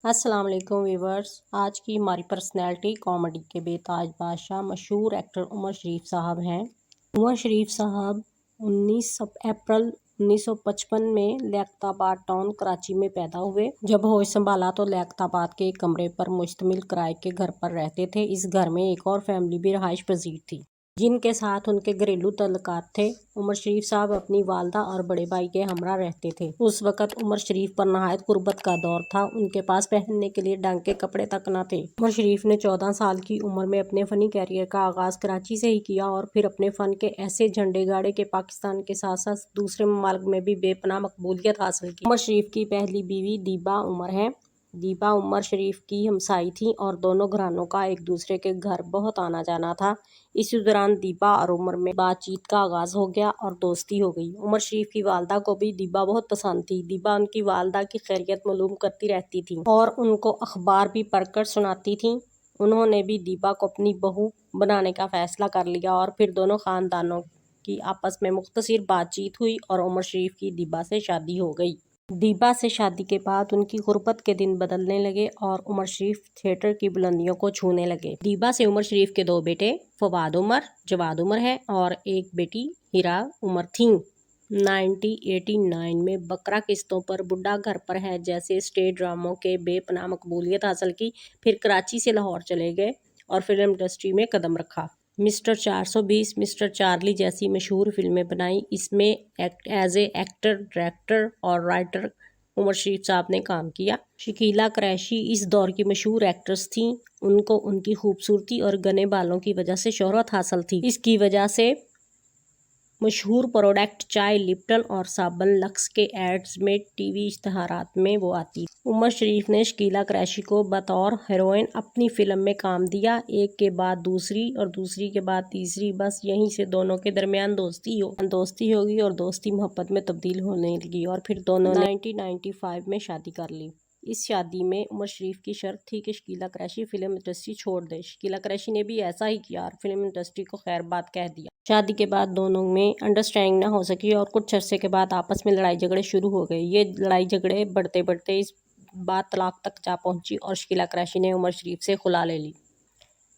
السلام علیکم ویورز، آج کی ہماری پرسنالٹی کامیڈی کے بے تاج بادشاہ مشہور ایکٹر عمر شریف صاحب ہیں۔ عمر شریف صاحب 19 اپریل 1955 میں لیاقت آباد ٹاؤن کراچی میں پیدا ہوئے۔ جب ہوش سنبھالا تو لیاقت آباد کے ایک کمرے پر مشتمل کرائے کے گھر پر رہتے تھے۔ اس گھر میں ایک اور فیملی بھی رہائش پذیر تھی جن کے ساتھ ان کے گھریلو تعلقات تھے۔ عمر شریف صاحب اپنی والدہ اور بڑے بھائی کے ہمراہ رہتے تھے۔ اس وقت عمر شریف پر نہایت غربت کا دور تھا۔ ان کے پاس پہننے کے لیے ڈھنگ کے کپڑے تک نہ تھے۔ عمر شریف نے 14 سال کی عمر میں اپنے فنی کیریئر کا آغاز کراچی سے ہی کیا اور پھر اپنے فن کے ایسے جھنڈے گاڑے کہ پاکستان کے ساتھ ساتھ دوسرے ممالک میں بھی بے پناہ مقبولیت حاصل کی۔ عمر شریف کی پہلی بیوی دیبا عمر ہیں۔ دیبا عمر شریف کی ہمسائی تھیں اور دونوں گھرانوں کا ایک دوسرے کے گھر بہت آنا جانا تھا۔ اسی دوران دیبا اور عمر میں بات چیت کا آغاز ہو گیا اور دوستی ہو گئی۔ عمر شریف کی والدہ کو بھی دیبا بہت پسند تھی۔ دیبا ان کی والدہ کی خیریت معلوم کرتی رہتی تھیں اور ان کو اخبار بھی پڑھ کر سناتی تھیں۔ انہوں نے بھی دیبا کو اپنی بہو بنانے کا فیصلہ کر لیا اور پھر دونوں خاندانوں کی آپس میں مختصر بات چیت ہوئی اور عمر شریف کی دیبا سے شادی ہو گئی۔ دیبا سے شادی کے بعد ان کی غربت کے دن بدلنے لگے اور عمر شریف تھیٹر کی بلندیوں کو چھونے لگے۔ دیبا سے عمر شریف کے 2 بیٹے فواد عمر، جواد عمر ہیں اور ایک بیٹی ہیرا عمر تھیں۔ 1989 میں بکرا قسطوں پر بڈھا گھر پر ہے جیسے اسٹیج ڈراموں کے بے پناہ مقبولیت حاصل کی۔ پھر کراچی سے لاہور چلے گئے اور فلم انڈسٹری میں قدم رکھا۔ مسٹر 420، مسٹر چارلی جیسی مشہور فلمیں بنائیں۔ اس میں ایز اے ایکٹر، ڈائریکٹر اور رائٹر عمر شریف صاحب نے کام کیا۔ شکیلا قریشی اس دور کی مشہور ایکٹریس تھیں۔ ان کو ان کی خوبصورتی اور گھنے بالوں کی وجہ سے شہرت حاصل تھی۔ اس کی وجہ سے مشہور پروڈکٹ چائے لپٹن اور صابن لکس کے ایڈز میں، ٹی وی اشتہارات میں وہ آتی۔ عمر شریف نے شکیلا قریشی کو بطور ہیروئن اپنی فلم میں کام دیا۔ ایک کے بعد دوسری اور دوسری کے بعد تیسری، بس یہیں سے دونوں کے درمیان دوستی ہوگی اور دوستی محبت میں تبدیل ہونے لگی اور پھر دونوں نے 1995 میں شادی کر لی۔ اس شادی میں عمر شریف کی شرط تھی کہ شکیلا قریشی فلم انڈسٹری چھوڑ دے۔ شکیلا قریشی نے بھی ایسا ہی کیا اور فلم انڈسٹری کو خیر بات کہہ دیا۔ شادی کے بعد دونوں میں انڈرسٹینڈنگ نہ ہو سکی اور کچھ عرصے کے بعد آپس میں لڑائی جھگڑے شروع ہو گئے۔ یہ لڑائی جھگڑے بڑھتے بڑھتے اس بات طلاق تک جا پہنچی اور شکیلا قریشی نے عمر شریف سے خلا لے لی۔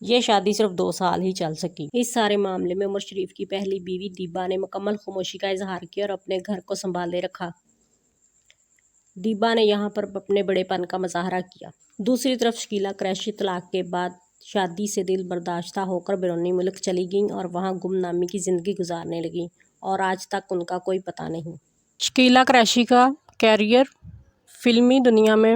یہ شادی صرف 2 سال ہی چل سکی۔ اس سارے معاملے میں عمر شریف کی پہلی بیوی دیبا نے مکمل خاموشی کا اظہار کیا اور اپنے گھر کو سنبھالے رکھا۔ دیبا نے یہاں پر اپنے بڑے پن کا مظاہرہ کیا۔ دوسری طرف شکیلا قریشی طلاق کے بعد شادی سے دل برداشتہ ہو کر بیرونی ملک چلی گئیں اور وہاں گمنامی کی زندگی گزارنے لگیں اور آج تک ان کا کوئی پتہ نہیں۔ شکیلا قریشی کا کیریئر فلمی دنیا میں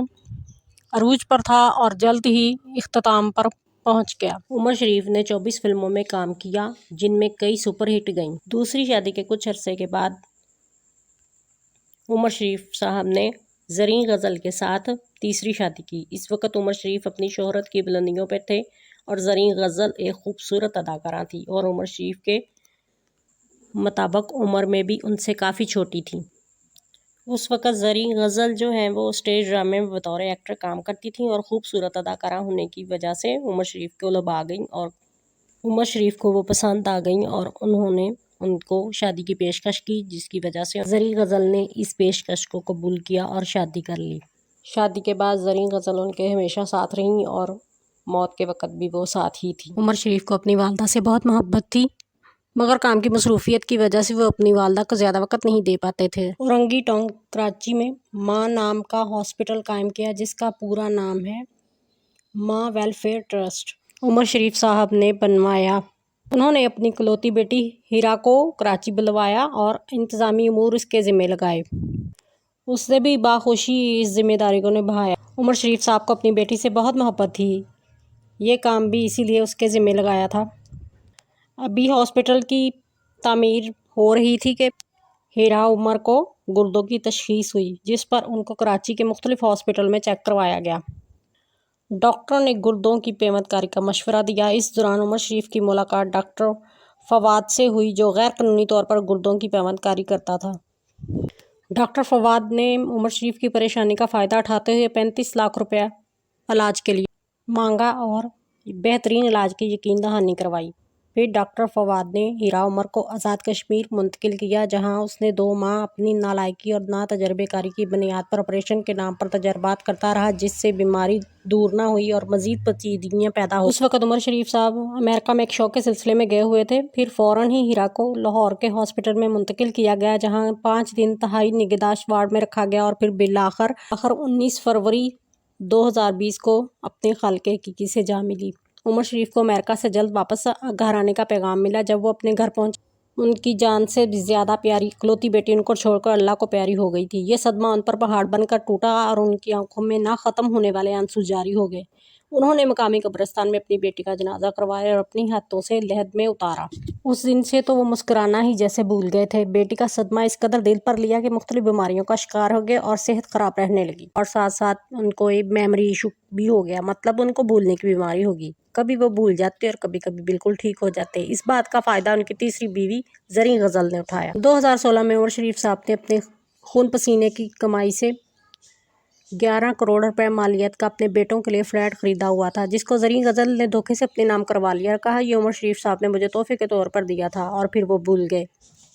عروج پر تھا اور جلد ہی اختتام پر پہنچ گیا۔ عمر شریف نے 24 فلموں میں کام کیا جن میں کئی سپر ہٹ گئیں۔ دوسری شادی کے کچھ عرصے کے بعد عمر شریف صاحب نے زریں غزل کے ساتھ تیسری شادی کی۔ اس وقت عمر شریف اپنی شہرت کی بلندیوں پر تھے اور زریں غزل ایک خوبصورت اداکارہ تھی اور عمر شریف کے مطابق عمر میں بھی ان سے کافی چھوٹی تھیں۔ اس وقت زریں غزل جو ہیں وہ اسٹیج ڈرامے میں بطور ایکٹر کام کرتی تھیں اور خوبصورت اداکارہ ہونے کی وجہ سے عمر شریف کو لبھا گئیں اور عمر شریف کو وہ پسند آ گئیں اور انہوں نے ان کو شادی کی پیشکش کی، جس کی وجہ سے زریں غزل نے اس پیشکش کو قبول کیا اور شادی کر لی۔ شادی کے بعد زریں غزل ان کے ہمیشہ ساتھ رہیں اور موت کے وقت بھی وہ ساتھ ہی تھی۔ عمر شریف کو اپنی والدہ سے بہت محبت تھی مگر کام کی مصروفیت کی وجہ سے وہ اپنی والدہ کو زیادہ وقت نہیں دے پاتے تھے۔ اورنگی ٹاؤن کراچی میں ماں نام کا ہاسپٹل قائم کیا جس کا پورا نام ہے ماں ویلفیئر ٹرسٹ۔ عمر شریف صاحب نے بنوایا۔ انہوں نے اپنی اکلوتی بیٹی ہیرا کو کراچی بلوایا اور انتظامی امور اس کے ذمہ لگائے۔ اس نے بھی باخوشی اس ذمہ داری کو نبھایا۔ عمر شریف صاحب کو اپنی بیٹی سے بہت محبت تھی۔ یہ کام بھی اسی لیے اس کے ذمہ لگایا تھا۔ ابھی ہاسپٹل کی تعمیر ہو رہی تھی کہ ہیرا عمر کو گردوں کی تشخیص ہوئی جس پر ان کو کراچی کے مختلف ہاسپٹل میں چیک کروایا گیا۔ ڈاکٹروں نے گردوں کی پیوند کاری کا مشورہ دیا۔ اس دوران عمر شریف کی ملاقات ڈاکٹر فواد سے ہوئی جو غیر قانونی طور پر گردوں کی پیوند کاری کرتا تھا۔ ڈاکٹر فواد نے عمر شریف کی پریشانی کا فائدہ اٹھاتے ہوئے 35 لاکھ روپے علاج کے لیے مانگا اور بہترین علاج کی یقین دہانی کروائی۔ پھر ڈاکٹر فواد نے ہیرا عمر کو آزاد کشمیر منتقل کیا، جہاں اس نے 2 ماہ اپنی نالائکی اور نا تجربے کاری کی بنیاد پر آپریشن کے نام پر تجربات کرتا رہا، جس سے بیماری دور نہ ہوئی اور مزید پیچیدگیاں پیدا ہوئیں۔ اس وقت عمر شریف صاحب امریکہ میں ایک شو کے سلسلے میں گئے ہوئے تھے۔ پھر فوراً ہی ہیرا کو لاہور کے ہاسپٹل میں منتقل کیا گیا، جہاں 5 دن تہائی نگہداشت وارڈ میں رکھا گیا اور پھر بالآخر 19 فروری 2020 کو اپنے خالق حقیقی سے جا ملی۔ عمر شریف کو امریکہ سے جلد واپس گھر آنے کا پیغام ملا۔ جب وہ اپنے گھر پہنچے، ان کی جان سے بھی زیادہ پیاری اکلوتی بیٹی ان کو چھوڑ کر اللہ کو پیاری ہو گئی تھی۔ یہ صدمہ ان پر پہاڑ بن کر ٹوٹا اور ان کی آنکھوں میں نہ ختم ہونے والے آنسو جاری ہو گئے۔ انہوں نے مقامی قبرستان میں اپنی بیٹی کا جنازہ کروایا اور اپنی ہاتھوں سے لحد میں اتارا۔ اس دن سے تو وہ مسکرانا ہی جیسے بھول گئے تھے۔ بیٹی کا صدمہ اس قدر دل پر لیا کہ مختلف بیماریوں کا شکار ہو گئے اور صحت خراب رہنے لگی، اور ساتھ ساتھ ان کو ایک میموری ایشو بھی ہو گیا، مطلب ان کو بھولنے کی بیماری ہوگی۔ کبھی وہ بھول جاتے اور کبھی کبھی بالکل ٹھیک ہو جاتے۔ اس بات کا فائدہ ان کی تیسری بیوی زریں غزل نے اٹھایا۔ 2016 میں عمر شریف صاحب نے اپنے خون پسینے کی کمائی سے 11 کروڑ روپے مالیت کا اپنے بیٹوں کے لیے فلیٹ خریدا ہوا تھا، جس کو زریں غزل نے دھوکے سے اپنے نام کروا لیا اور کہا یہ عمر شریف صاحب نے مجھے تحفے کے طور پر دیا تھا، اور پھر وہ بھول گئے۔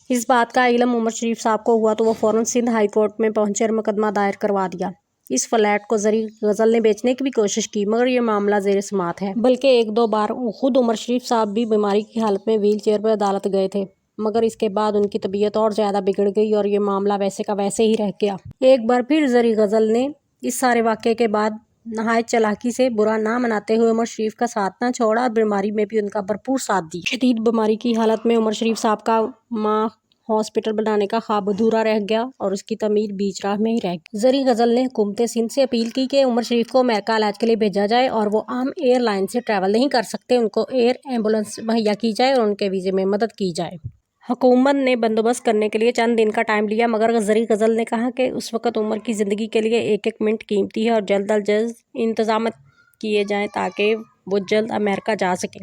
اس بات کا علم عمر شریف صاحب کو ہوا تو وہ فوراً سندھ ہائی کورٹ میں پہنچے اور مقدمہ دائر کروا دیا۔ اس فلیٹ کو زریں غزل نے بیچنے کی بھی کوشش کی، مگر یہ معاملہ زیر سماعت ہے۔ بلکہ 1-2 بار خود عمر شریف صاحب بھی بیماری کی حالت میں ویل چیئر پر عدالت گئے تھے، مگر اس کے بعد ان کی طبیعت اور زیادہ بگڑ گئی اور یہ معاملہ ویسے کا ویسے ہی رہ گیا۔ ایک بار پھر زریں غزل نے اس سارے واقعے کے بعد نہایت چالاکی سے برا نہ مناتے ہوئے عمر شریف کا ساتھ نہ چھوڑا اور بیماری میں بھی ان کا بھرپور ساتھ دیا۔ شدید بیماری کی حالت میں عمر شریف صاحب کا ماں ہاسپٹل بنانے کا خواب ادھورا رہ گیا اور اس کی تعمیر بیچ راہ میں ہی رہ گئی۔ زریں غزل نے حکومت سندھ سے اپیل کی کہ عمر شریف کو امریکہ علاج کے لیے بھیجا جائے، اور وہ عام ایئر لائن سے ٹریول نہیں کر سکتے، ان کو ایئر ایمبولینس مہیا کی جائے اور ان کے ویزے میں مدد کی جائے۔ حکومت نے بندوبست کرنے کے لیے چند دن کا ٹائم لیا، مگر زریں غزل نے کہا کہ اس وقت عمر کی زندگی کے لیے ایک ایک منٹ قیمتی ہے اور جلد از جلد انتظامات کیے جائیں تاکہ وہ جلد امریکہ جا سکیں۔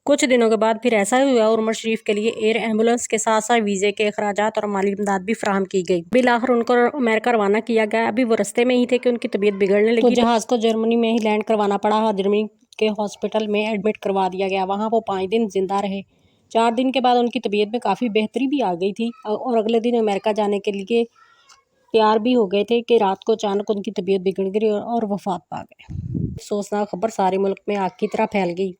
کچھ دنوں کے بعد پھر ایسا ہی ہوا اور عمر شریف کے لیے ایئر ایمبولینس کے ساتھ ساتھ ویزے کے اخراجات اور مالی امداد بھی فراہم کی گئی۔ بالآخر ان کو امریکہ روانہ کیا گیا۔ ابھی وہ رستے میں ہی تھے کہ ان کی طبیعت بگڑنے لگی، تو جہاز کو جرمنی میں ہی لینڈ کروانا پڑا اور جرمنی کے ہاسپٹل میں ایڈمٹ کروا دیا گیا۔ وہاں وہ 5 دن زندہ رہے۔ 4 دن کے بعد ان کی طبیعت میں کافی بہتری بھی آ گئی تھی اور اگلے دن امریکہ جانے کے لیے تیار بھی ہو گئے تھے کہ رات کو اچانک ان کی طبیعت بگڑ گئی اور وفات پا گئے۔ افسوسناک خبر سارے ملک میں آگ کی طرح پھیل گئی۔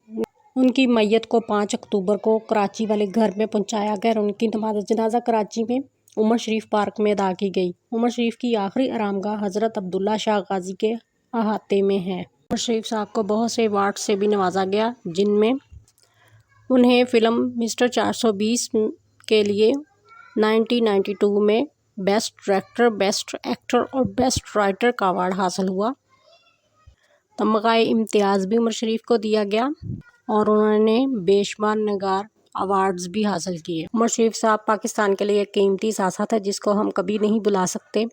ان کی میت کو 5 اکتوبر کو کراچی والے گھر میں پہنچایا گیا اور ان کی نماز جنازہ کراچی میں عمر شریف پارک میں ادا کی گئی۔ عمر شریف کی آخری آرامگاہ حضرت عبداللہ شاہ غازی کے احاطے میں ہے۔ عمر شریف صاحب کو بہت سے ایوارڈ سے بھی نوازا گیا، جن میں انہیں فلم مسٹر 420 کے لیے 1992 میں بیسٹ ڈائریکٹر، بیسٹ ایکٹر اور بیسٹ رائٹر کا ایوارڈ حاصل ہوا۔ تمغہ امتیاز بھی عمر شریف کو دیا گیا اور انہوں نے بے شمار نگار ایوارڈز بھی حاصل کیے۔ عمر شریف صاحب پاکستان کے لیے ایک قیمتی اثاثہ ہے جس کو ہم کبھی نہیں بھلا سکتے۔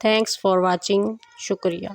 Thanks for watching. شکریہ۔